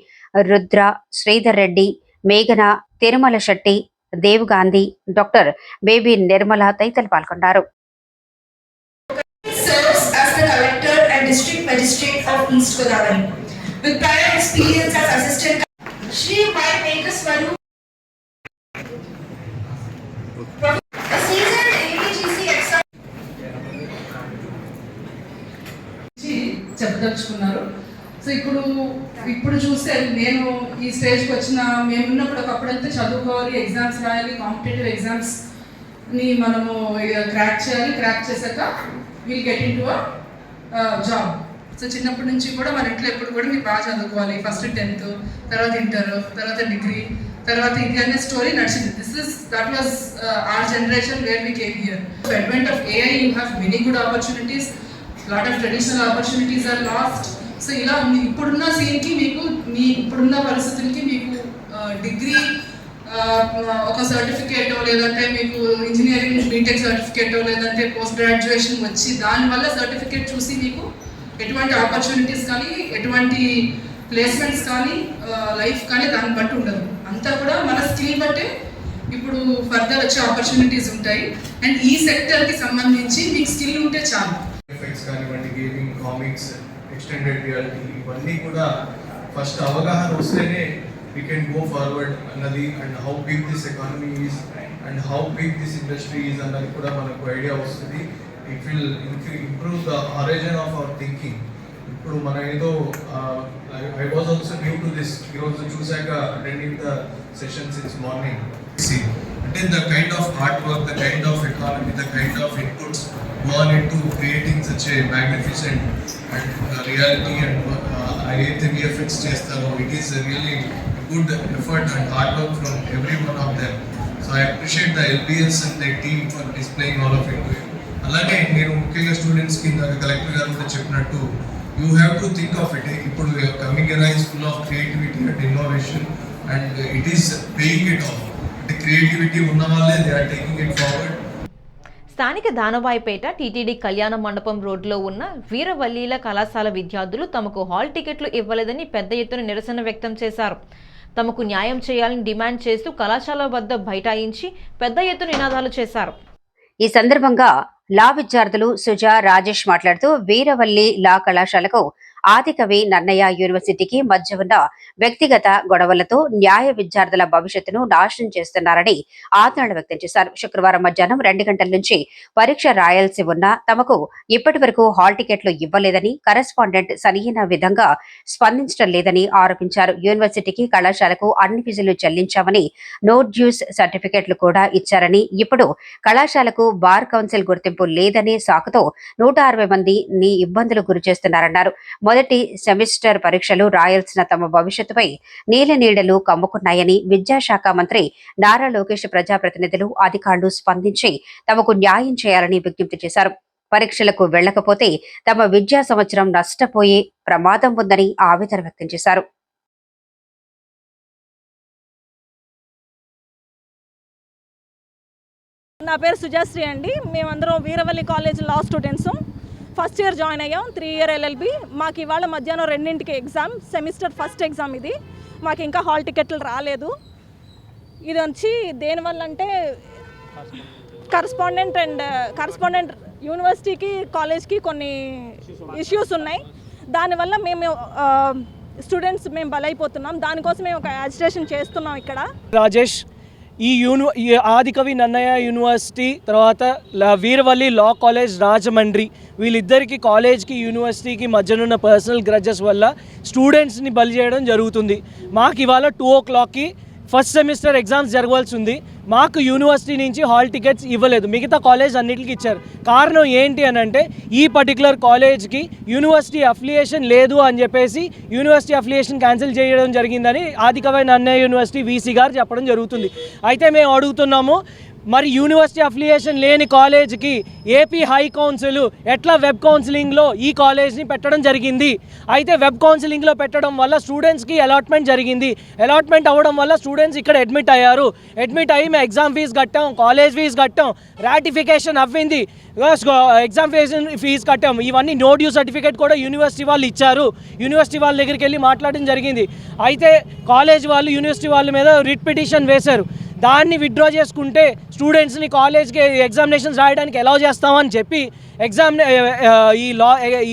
[SPEAKER 2] Rudra, Sridhar Reddy, మేఘన, తిరుమల శెట్టి, దేవ్ గాంధీ, డాక్టర్ బేబీ నిర్మల తదితరులు పాల్గొన్నారు.
[SPEAKER 10] Collector and District Magistrate of East Godavari. With prior experience as Assistant Shri Y. Meghaswarup, a seasoned AVGC XR
[SPEAKER 4] చెప్పదలుచుకున్నారు. సో ఇప్పుడు చూస్తే నేను ఈ స్టేజ్కి వచ్చిన మేమున్నప్పుడు ఒకప్పుడంతా చదువుకోవాలి, ఎగ్జామ్స్ రాయాలి, కాంపిటేటివ్ ఎగ్జామ్స్ని మనము క్రాక్ చేయాలి. క్రాక్ చేశాక will get in to job. So చిన్నప్పటి నుంచి కూడా మన ఇంట్లో ఎప్పుడు కూడా మీరు బాగా చదువుకోవాలి. ఫస్ట్ 10th, తర్వాత ఇంటర్, తర్వాత డిగ్రీ, తర్వాత ఇది అనే స్టోరీ నడిచింది. That was our generation where we came here. Advent of AI you have many good opportunities, lot of traditional opportunities are lost. So ఇలా ఉంది. ఇప్పుడున్న సీన్కి మీకు ఇప్పుడున్న పరిస్థితులకి మీకు డిగ్రీ ఒక సర్టిఫికేటో లేదంటే మీకు ఇంజనీరింగ్ బీటెక్ సర్టిఫికేటో లేదంటే పోస్ట్ గ్రాడ్యుయేషన్ వచ్చి దానివల్ల సర్టిఫికేట్ చూసి మీకు ఎటువంటి ఆపర్చునిటీస్ కానీ ఎటువంటి ప్లేస్మెంట్స్ కానీ లైఫ్ కానీ దాన్ని బట్టి ఉండదు. అంతా కూడా మన స్కిల్ బట్టే ఇప్పుడు ఫర్దర్ వచ్చే ఆపర్చునిటీస్ ఉంటాయి. అండ్ ఈ సెక్టర్కి సంబంధించి మీకు స్కిల్ ఉంటే చాలు.
[SPEAKER 11] ఎఫెక్ట్స్ కానివ్వండి, గేమింగ్, కామిక్స్, ఎక్స్టెండెడ్ రియాలిటీ, ఇవన్నీ కూడా ఫస్ట్ అవగాహన వస్తేనే we can go forward అన్నది, and how big this economy is and how big this industry is అన్నది కూడా మనకు ఐడియా వస్తుంది. It will improve the origin of our thinking. ఇప్పుడు మన ఏదో I was also new to this, ఈరోజు చూశాక attending the session since morning. అంటే the kind of hard work, the kind of economy, the kind of inputs gone into creating such a magnificent and reality and ఏదైతే VFX చేస్తారో, it is a really good effort and hard work from every one of them. So I appreciate the LBS and the team for displaying all of it. అలానే నేను ముఖ్యంగా స్టూడెంట్స్కి ఇందాక collector గారు కూడా చెప్పినట్టు, you have to think of it. ఇప్పుడు coming era is full of creativity and innovation and it is paying it off. అంటే క్రియేటివిటీ ఉన్న వాళ్ళే they are taking it forward.
[SPEAKER 1] స్థానిక దానవాయిపేట టీటీడీ కళ్యాణ మండపం రోడ్లో ఉన్న వీరవల్లీల కళాశాల విద్యార్థులు తమకు హాల్ టికెట్లు ఇవ్వలేదని పెద్ద ఎత్తున నిరసన వ్యక్తం చేశారు. తమకు న్యాయం చేయాలని డిమాండ్ చేస్తూ కళాశాల వద్ద బైఠాయించి పెద్ద ఎత్తున నినాదాలు చేశారు.
[SPEAKER 2] ఈ సందర్భంగా లా విద్యార్థులు సుజా, రాజేష్ మాట్లాడుతూ వీరవల్లి లా కళాశాలకు ఆదికవి నన్నయ్య యూనివర్సిటీకి మధ్య ఉన్న వ్యక్తిగత గొడవలతో న్యాయ విద్యార్థుల భవిష్యత్తును నాశనం చేస్తున్నారని ఆందోళన వ్యక్తం చేశారు. శుక్రవారం మధ్యాహ్నం 2 గంటల నుంచి పరీక్ష రాయాల్సి ఉన్నా తమకు ఇప్పటి వరకు హాల్ టికెట్లు ఇవ్వలేదని, కరెస్పాండెంట్ సరైన విధంగా స్పందించడం లేదని ఆరోపించారు. యూనివర్సిటీకి, కళాశాలకు అన్ని ఫీజులు చెల్లించామని, నో డ్యూస్ సర్టిఫికెట్లు కూడా ఇచ్చారని, ఇప్పుడు కళాశాలకు బార్ కౌన్సిల్ గుర్తింపు లేదనే సాకుతో 160 మందిని ఇబ్బందులు గురిచేస్తున్నారన్నారు. మొదటి సెమిస్టర్ పరీక్షలు రాయాల్సిన తమ భవిష్యత్తుపై నీడలు కమ్ముకున్నాయని విద్యాశాఖ మంత్రి నారా లోకేష్, ప్రజాప్రతినిధులు, అధికారులు స్పందించి తమకు న్యాయం చేయాలని విజ్ఞప్తి చేశారు. పరీక్షలకు వెళ్లకపోతే తమ విద్యా సంవత్సరం నష్టపోయే ప్రమాదం ఉందని ఆవేదన వ్యక్తం చేశారు.
[SPEAKER 5] నా పేరు సుజాశ్రీ అండి. మేమందరం వీరవల్లి కాలేజ్ లా స్టూడెంట్స్. ఫస్ట్ ఇయర్ జాయిన్ అయ్యాం, 3 year LLB. మాకు ఇవాళ మధ్యాహ్నం 2ంటికి ఎగ్జామ్, సెమిస్టర్ ఫస్ట్ ఎగ్జామ్ ఇది. మాకు ఇంకా హాల్ టికెట్లు రాలేదు. ఇది వచ్చి దేనివల్ల అంటే కరస్పాండెంట్ యూనివర్సిటీకి కాలేజ్కి కొన్ని ఇష్యూస్ ఉన్నాయి. దానివల్ల మేము స్టూడెంట్స్ మేము బలైపోతున్నాం. దానికోసం మేము ఒక యాజిటేషన్ చేస్తున్నాం ఇక్కడ.
[SPEAKER 12] రాజేష్, ఈ ఆదికవి నన్నయ్య యూనివర్సిటీ తర్వాత వీరవల్లి లా కాలేజ్ రాజమండ్రి, వీళ్ళిద్దరికీ కాలేజ్కి యూనివర్సిటీకి మధ్యనున్న పర్సనల్ గ్రడ్జెస్ వల్ల స్టూడెంట్స్ని బలి చేయడం జరుగుతుంది. మాకు ఇవాళ 2 o'clockకి ఫస్ట్ సెమిస్టర్ ఎగ్జామ్స్ జరగాల్సి ఉంది. మాకు యూనివర్సిటీ నుంచి హాల్ టికెట్స్ ఇవ్వలేదు, మిగతా కాలేజ్ అన్నిటికీ ఇచ్చారు. కారణం ఏంటి అని అంటే ఈ పర్టికులర్ కాలేజ్కి యూనివర్సిటీ అఫిలియేషన్ లేదు అని చెప్పేసి యూనివర్సిటీ అఫిలియేషన్ క్యాన్సిల్ చేయడం జరిగిందని ఆదికవి నన్నయ్య యూనివర్సిటీ వీసీ గారు చెప్పడం జరుగుతుంది. అయితే మేము అడుగుతున్నాము, మరి యూనివర్సిటీ అఫిలియేషన్ లేని కాలేజ్కి ఏపీ హై కౌన్సిల్ ఎట్లా వెబ్ కౌన్సిలింగ్లో ఈ కాలేజ్ని పెట్టడం జరిగింది? అయితే వెబ్ కౌన్సిలింగ్లో పెట్టడం వల్ల స్టూడెంట్స్కి అలాట్మెంట్ జరిగింది. అలాట్మెంట్ అవ్వడం వల్ల స్టూడెంట్స్ ఇక్కడ అడ్మిట్ అయ్యారు. అడ్మిట్ అయ్యి మేము ఎగ్జామ్ ఫీజు కట్టాం, కాలేజ్ ఫీజు కట్టాం, రాటిఫికేషన్ అవ్వింది, ఎగ్జామ్ ఫీజు కట్టాం. ఇవన్నీ నో డ్యూ సర్టిఫికేట్ కూడా యూనివర్సిటీ వాళ్ళు ఇచ్చారు. యూనివర్సిటీ వాళ్ళ దగ్గరికి వెళ్ళి మాట్లాడడం జరిగింది. అయితే కాలేజ్ వాళ్ళు యూనివర్సిటీ వాళ్ళ మీద రిట్ పిటిషన్ వేశారు. దాన్ని విత్డ్రా చేసుకుంటే స్టూడెంట్స్ని కాలేజ్కి ఎగ్జామినేషన్స్ రాయడానికి అలౌ చేస్తామని చెప్పి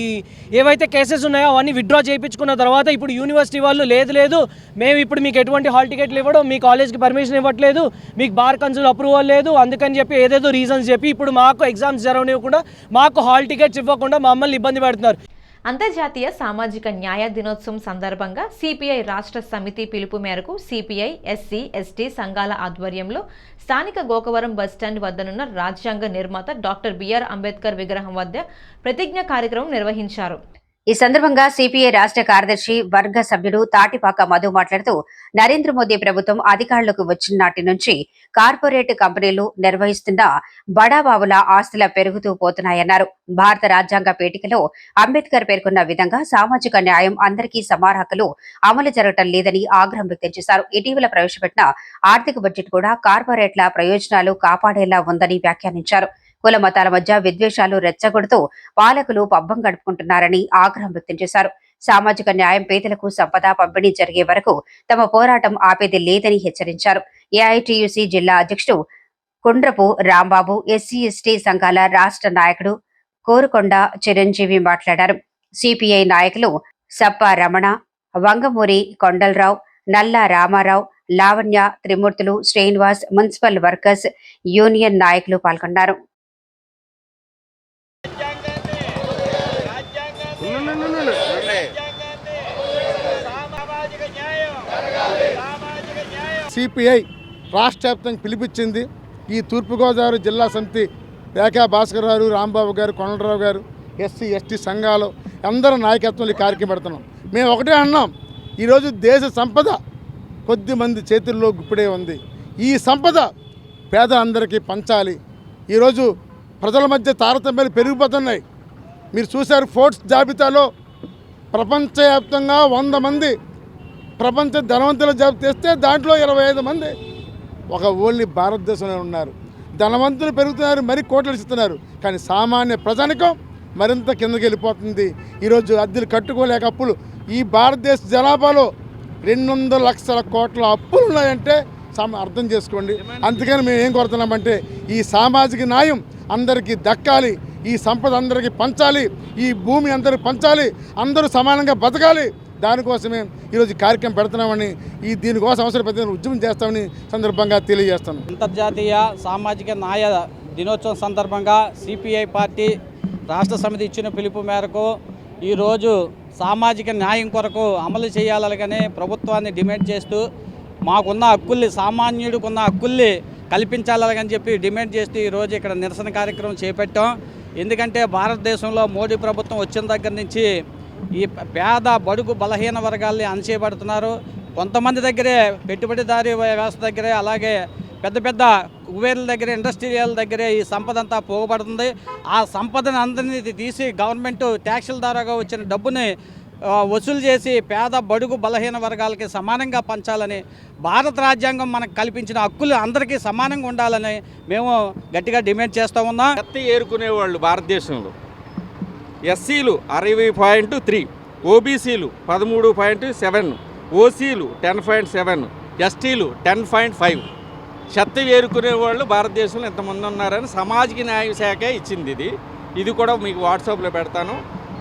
[SPEAKER 12] ఈ ఏవైతే కేసెస్ ఉన్నాయో అవన్నీ విత్డ్రా చేయించుకున్న తర్వాత ఇప్పుడు యూనివర్సిటీ వాళ్ళు లేదు మేము ఇప్పుడు మీకు ఎటువంటి హాల్ టికెట్లు ఇవ్వడం, మీ కాలేజ్కి పర్మిషన్ ఇవ్వట్లేదు, మీకు బార్ కౌన్సిల్ అప్రూవల్ లేదు, అందుకని చెప్పి ఏదేదో రీజన్స్ చెప్పి ఇప్పుడు మాకు ఎగ్జామ్స్ జరగనివ్వకుండా, మాకు హాల్ టికెట్స్ ఇవ్వకుండా మమ్మల్ని ఇబ్బంది పెడుతున్నారు.
[SPEAKER 1] అంతర్జాతీయ సామాజిక న్యాయ దినోత్సవం సందర్భంగా సిపిఐ రాష్ట్ర సమితి పిలుపు మేరకు సిపిఐ ఎస్సీ ఎస్టీ సంఘాల ఆధ్వర్యంలో స్థానిక గోకవరం బస్టాండ్ వద్దనున్న రాజ్యాంగ నిర్మాత డాక్టర్ బిఆర్ అంబేద్కర్ విగ్రహం వద్ద ప్రతిజ్ఞ కార్యక్రమం నిర్వహించారు.
[SPEAKER 2] ఈ సందర్భంగా సిపిఐ రాష్ట్ర కార్యదర్శి వర్గ సభ్యుడు తాటిపాక మధు మాట్లాడుతూ నరేంద్ర మోదీ ప్రభుత్వం అధికారులకు వచ్చిన నాటి నుంచి కార్పొరేట్ కంపెనీలు నిర్వహిస్తున్న బడాబాబుల ఆస్తుల పెరుగుతూ పోతున్నాయన్నారు. భారత రాజ్యాంగ పీఠికలో అంబేద్కర్ పేర్కొన్న విధంగా సామాజిక న్యాయం, అందరికీ సమాన హక్కులు అమలు జరగటం లేదని ఆగ్రహం వ్యక్తం చేశారు. ఇటీవల ప్రవేశపెట్టిన ఆర్థిక బడ్జెట్ కూడా కార్పొరేట్ల ప్రయోజనాలు కాపాడేలా ఉందని వ్యాఖ్యానించారు. కుల మతాల మధ్య విద్వేషాలు రెచ్చగొడుతూ పాలకులు పబ్బం గడుపుకుంటున్నారని ఆగ్రహం వ్యక్తం చేశారు. సామాజిక న్యాయం, పేదలకు సంపద పంపిణీ జరిగే వరకు తమ పోరాటం ఆపేది లేదని హెచ్చరించారు. ఏఐటియుసి జిల్లా అధ్యక్షుడు కుండ్రపు రాంబాబు, ఎస్సీ ఎస్టీ సంఘాల రాష్ట్ర నాయకుడు కోరుకొండ చిరంజీవి మాట్లాడారు. సిపిఐ నాయకులు సప్ప రమణ, వంగమూరి కొండలరావు, నల్ల రామారావు, లావణ్య, త్రిమూర్తులు, శ్రీనివాస్, మున్సిపల్ వర్కర్స్ యూనియన్ నాయకులు పాల్గొన్నారు.
[SPEAKER 13] సిపిఐ రాష్ట్ర వ్యాప్తంగా పిలిపించింది. ఈ తూర్పుగోదావరి జిల్లా సమితి రేఖా భాస్కర్ గారు, రాంబాబు గారు, కొండలరావు గారు, ఎస్సీ ఎస్టీ సంఘాలు అందరూ నాయకత్వంలో ఈ కార్యక్రమం పెడుతున్నాం. మేము ఒకటే అన్నాం, ఈరోజు దేశ సంపద కొద్ది మంది చేతుల్లో గుప్పిడే ఉంది. ఈ సంపద పేదలందరికీ పంచాలి. ఈరోజు ప్రజల మధ్య తారతమ్యాలు పెరిగిపోతున్నాయి. మీరు చూశారు, ఫోర్బ్స్ జాబితాలో ప్రపంచవ్యాప్తంగా 100 మంది ప్రపంచ ధనవంతుల జాబితా తెస్తే దాంట్లో 25 మంది ఒక ఓన్లీ భారతదేశంలో ఉన్నారు. ధనవంతులు పెరుగుతున్నారు, మరి కోట్లు ఇస్తున్నారు, కానీ సామాన్య ప్రజానికం మరింత కిందకి వెళ్ళిపోతుంది. ఈరోజు అద్దెలు కట్టుకోలేక అప్పులు, ఈ భారతదేశ జనాభాలో 200 లక్షల కోట్ల అప్పులు ఉన్నాయంటే అర్థం చేసుకోండి. అందుకని మేము ఏం కోరుతున్నామంటే ఈ సామాజిక న్యాయం అందరికీ దక్కాలి, ఈ సంపద అందరికీ పంచాలి, ఈ భూమి అందరికీ పంచాలి, అందరూ సమానంగా బతకాలి. దానికోసమే ఈరోజు కార్యక్రమం పెడుతున్నామని, దీనికోసం అవసరం పెద్ద ఉద్యమం చేస్తామని సందర్భంగా తెలియజేస్తాను.
[SPEAKER 14] అంతర్జాతీయ సామాజిక న్యాయ దినోత్సవం సందర్భంగా సిపిఐ పార్టీ రాష్ట్ర సమితి ఇచ్చిన పిలుపు మేరకు ఈరోజు సామాజిక న్యాయం కొరకు అమలు చేయాలని ప్రభుత్వాన్ని డిమాండ్ చేస్తూ మాకున్న హక్కుల్ని, సామాన్యుడికున్న హక్కుల్ని కల్పించాలని చెప్పి డిమాండ్ చేస్తూ ఈరోజు ఇక్కడ నిరసన కార్యక్రమం చేపట్టాం. ఎందుకంటే భారతదేశంలో మోడీ ప్రభుత్వం వచ్చిన దగ్గర నుంచి ఈ పేద బడుగు బలహీన వర్గాల్ని అణచివేయబడుతున్నారు. కొంతమంది దగ్గరే పెట్టుబడిదారీ వ్యవస్థ దగ్గరే, అలాగే పెద్ద పెద్ద కుబేర్ల దగ్గర, ఇండస్ట్రియల్ దగ్గరే ఈ సంపద అంతా పోగబడుతుంది. ఆ సంపదను అందరినీ తీసి గవర్నమెంట్ ట్యాక్సుల ద్వారా వచ్చిన డబ్బుని వసూలు చేసి పేద బడుగు బలహీన వర్గాలకి సమానంగా పంచాలని, భారత రాజ్యాంగం మనకు కల్పించిన హక్కులు అందరికీ సమానంగా ఉండాలని మేము గట్టిగా డిమాండ్ చేస్తూ ఉన్నాం.
[SPEAKER 15] కత్తి ఏరుకునేవాళ్ళు భారతదేశంలో ఎస్సీలు 60.3, ఓబీసీలు 13.7, ఓసీలు 10.7, ఎస్టీలు 10.5. చెత్త ఏరుకునే వాళ్ళు భారతదేశంలో ఎంతమంది ఉన్నారని సామాజిక న్యాయ శాఖ ఇచ్చింది. ఇది కూడా మీకు వాట్సాప్లో పెడతాను.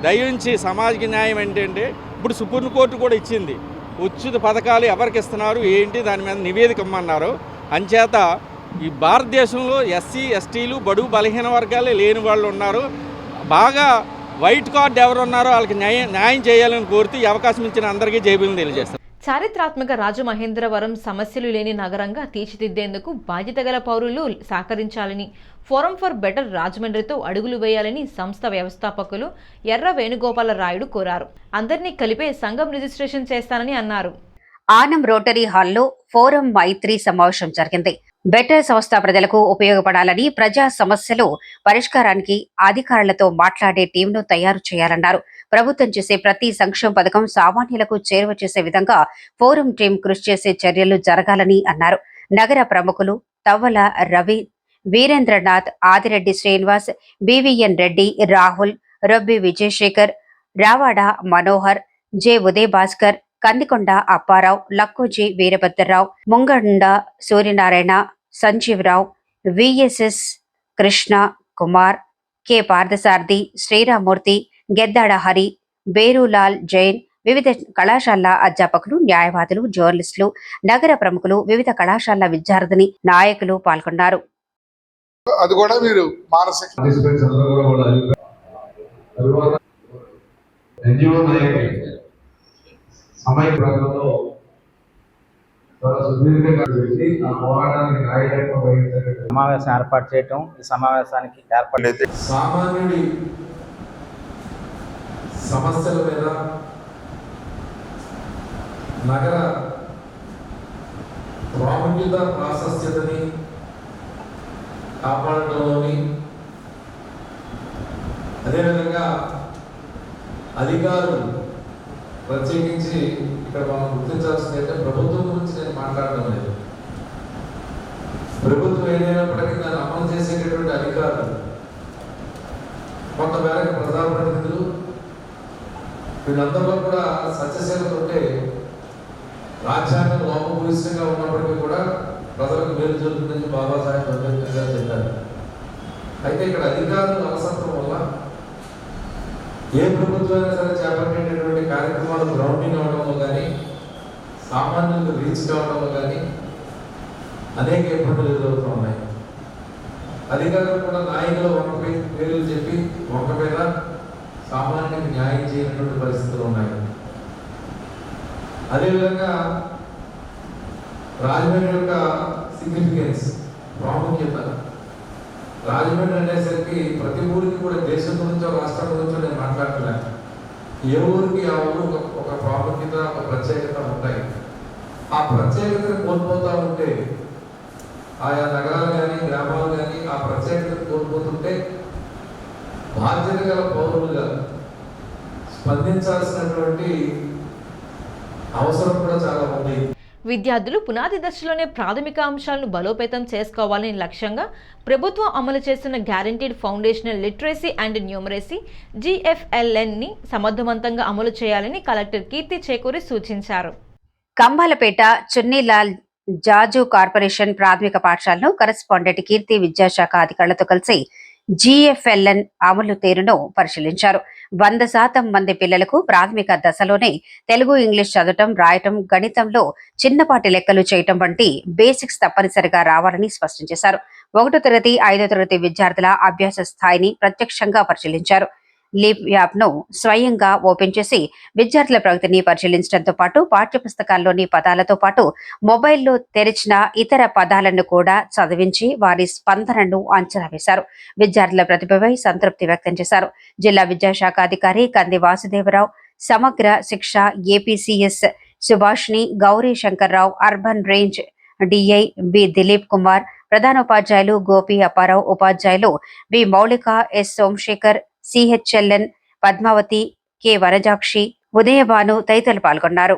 [SPEAKER 15] దయించి సామాజిక న్యాయం ఏంటంటే ఇప్పుడు సుప్రీంకోర్టు కూడా ఇచ్చింది. ఉచిత పథకాలు ఎవరికి ఇస్తున్నారు ఏంటి దాని మీద నివేదిక ఇమ్మన్నారు. అంచేత ఈ భారతదేశంలో ఎస్సీ ఎస్టీలు బడుగు బలహీన వర్గాలే లేని వాళ్ళు ఉన్నారు. బాగా వైట్ కార్డ్ ఎవరు ఉన్నారో వాళ్ళకి న్యాయం చేయాలని కోరుతూ ఈ అవకాశం ఇచ్చిన అందరికీ జైబీలను తెలియజేస్తారు.
[SPEAKER 1] చారిత్రాత్మక రాజమహేంద్రవరం సమస్యలు లేని నగరంగా తీర్చిదిద్దేందుకు బాధ్యత గల పౌరులు సహకరించాలని, ఫోరం ఫర్ బెటర్ రాజమండ్రితో అడుగులు వేయాలని సంస్థ వ్యవస్థాపకులు ఎర్ర వేణుగోపాలరాయుడు కోరారు. అందరినీ కలిపే సంఘం రిజిస్ట్రేషన్ చేస్తానని అన్నారు.
[SPEAKER 2] ఆనం రోటరీ హాల్లో ఫోరం మైత్రి సమావేశం జరిగింది. బెటర్ సంస్థ ప్రజలకు ఉపయోగపడాలని, ప్రజా సమస్యలు పరిష్కారానికి అధికారులతో మాట్లాడే టీంను తయారు చేయాలన్నారు. ప్రభుత్వం చేసే ప్రతి సంక్షేమ పథకం సామాన్యులకు చేరువ చేసే విధంగా ఫోరం టీం కృషి చేసే చర్యలు జరగాలని అన్నారు. నగర ప్రముఖులు Tavvala Ravi, Veerendranath, Adireddy Srinivas, BVN Reddy, Rahul, Robbi Vijayasekhar, Ravada Manohar, J Uday Bhaskar, Kandikonda Apparao, Lakkoji Veerabhadrarao, Mungunda Suryanarayana, Sanjeevarao, VSS Krishna Kumar, K Parthasarathi, Sriramamurthy, Geddada Hari, Berulal Jain, వివిధ కళాశాల అధ్యాపకులు, న్యాయవాదులు, జర్నలిస్టులు, నగర ప్రముఖులు, వివిధ కళాశాల విద్యార్థిని నాయకులు పాల్గొన్నారు.
[SPEAKER 13] అది కూడా మీరు మానసిక
[SPEAKER 7] సమావేశం ఏర్పాటు చేయటం, ఈ సమావేశానికి ఏర్పాటు
[SPEAKER 11] సామాన్యుడి సమస్యల మీద నగర ప్రాముఖ్యత ప్రాశస్త్యతని కాపాడటంలోని, అదేవిధంగా అధికారులు ప్రత్యేకించి ఇక్కడ మనం గుర్తించాల్సింది అంటే ప్రభుత్వం గురించి నేను మాట్లాడడం లేదు. ప్రభుత్వం ఏదైనప్పటికీ దాన్ని అమలు చేసేటటువంటి అధికారులు, కొంతమేరకు ప్రజాప్రతినిధులు, వీళ్ళందరిలో కూడా సత్యశీలత ఉంటే రాజ్యాంగం లోపభూయిష్టంగా ఉన్నప్పటికీ కూడా ప్రజలకు మేలు జరుగుతుందని బాబాసాహెబ్ అంబేద్కర్ గారు చెప్పారు. అయితే ఇక్కడ అధికారులు అలసత్వం వల్ల ఏ ప్రభుత్వమైనా సరే చేపట్టేటటువంటి కార్యక్రమాలు గ్రౌండింగ్ అవడంలో కానీ, సామాన్యులకు రీచ్ కావడంలో కానీ అనేక ఇబ్బందులు ఎదురవుతూ ఉన్నాయి. అధికారులు కూడా నాయకులు ఒక పేర్లు చెప్పి ఒక మీద సామాన్యునికి న్యాయం చేయనటువంటి పరిస్థితులు ఉన్నాయి. అదేవిధంగా రాజమండ్రి యొక్క సిగ్నిఫికెన్స్, ప్రాముఖ్యత, రాజమండ్రి అనేసరికి ప్రతి ఊరికి కూడా దేశం గురించో రాష్ట్రం గురించో నేను మాట్లాడలేను. ఏ ఊరికి ఆ ఊరు ఒక ప్రాముఖ్యత, ఒక ప్రత్యేకత ఉంటాయి. ఆ ప్రత్యేకతను కోల్పోతూ ఉంటే, ఆయా నగరాలు కానీ గ్రామాలు కానీ ఆ ప్రత్యేకతను కోల్పోతుంటే బాధ్యత గల పౌరులుగా స్పందించాల్సినటువంటి అవసరం కూడా చాలా ఉంది.
[SPEAKER 1] విద్యార్థులు పునాది దశలోనే ప్రాథమిక అంశాలను బలోపేతం చేసుకోవాలని లక్ష్యంగా ప్రభుత్వం అమలు చేస్తున్న guaranteed foundational literacy and numeracy GFLN-ని సమర్థవంతంగా అమలు చేయాలని కలెక్టర్ కీర్తి చేకూరి సూచించారు.
[SPEAKER 2] కంబాలపేట చున్నీలాల్ జాజు కార్పొరేషన్ ప్రాథమిక పాఠశాలను కరెస్పాండెంట్ కీర్తి విద్యాశాఖ అధికారులతో కలిసి GFLN అమలు తీరును పరిశీలించారు. 100% మంది పిల్లలకు ప్రాథమిక దశలోనే తెలుగు, ఇంగ్లీష్ చదవటం, రాయటం, గణితంలో చిన్నపాటి లెక్కలు చేయటం వంటి బేసిక్స్ తప్పనిసరిగా రావాలని స్పష్టం చేశారు. 1వ తరగతి, 5వ తరగతి విద్యార్థుల అభ్యాస స్థాయిని ప్రత్యక్షంగా పరిశీలించారు. లీప్ యాప్ ను స్వయంగా ఓపెన్ చేసి విద్యార్థుల ప్రగతిని పరిశీలించడంతో పాటు పాఠ్యపుస్తకాల్లోని పదాలతో పాటు మొబైల్లో తెరిచిన ఇతర పదాలను కూడా చదివించి వారి స్పందనను అంచనా వేశారు. విద్యార్థుల ప్రతిభపై సంతృప్తి వ్యక్తం చేశారు. జిల్లా విద్యాశాఖ అధికారి కంది Vasudevarao, Samagra Shiksha APCS Subhashini, Gauri Shankarrao, urban range DI B Dilip Kumar, ప్రధానోపాధ్యాయులు గోపి అప్పారావు, ఉపాధ్యాయులు బి మౌలిక, S Somashekar, CHLN Padmavati, K వరజాక్షి, Udayabhanu తదితరులు పాల్గొన్నారు.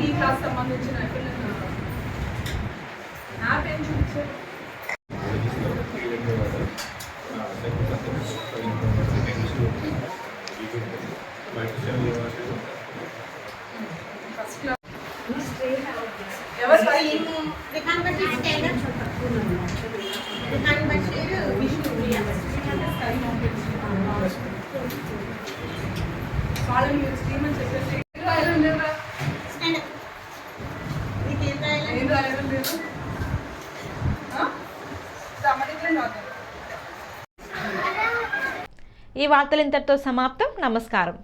[SPEAKER 4] ఈ క్లాస్ సంబంధించిన యాప్ ఏం చూపించారు?
[SPEAKER 1] ఈ వార్తలు ఇంతటితో సమాప్తం. నమస్కారం.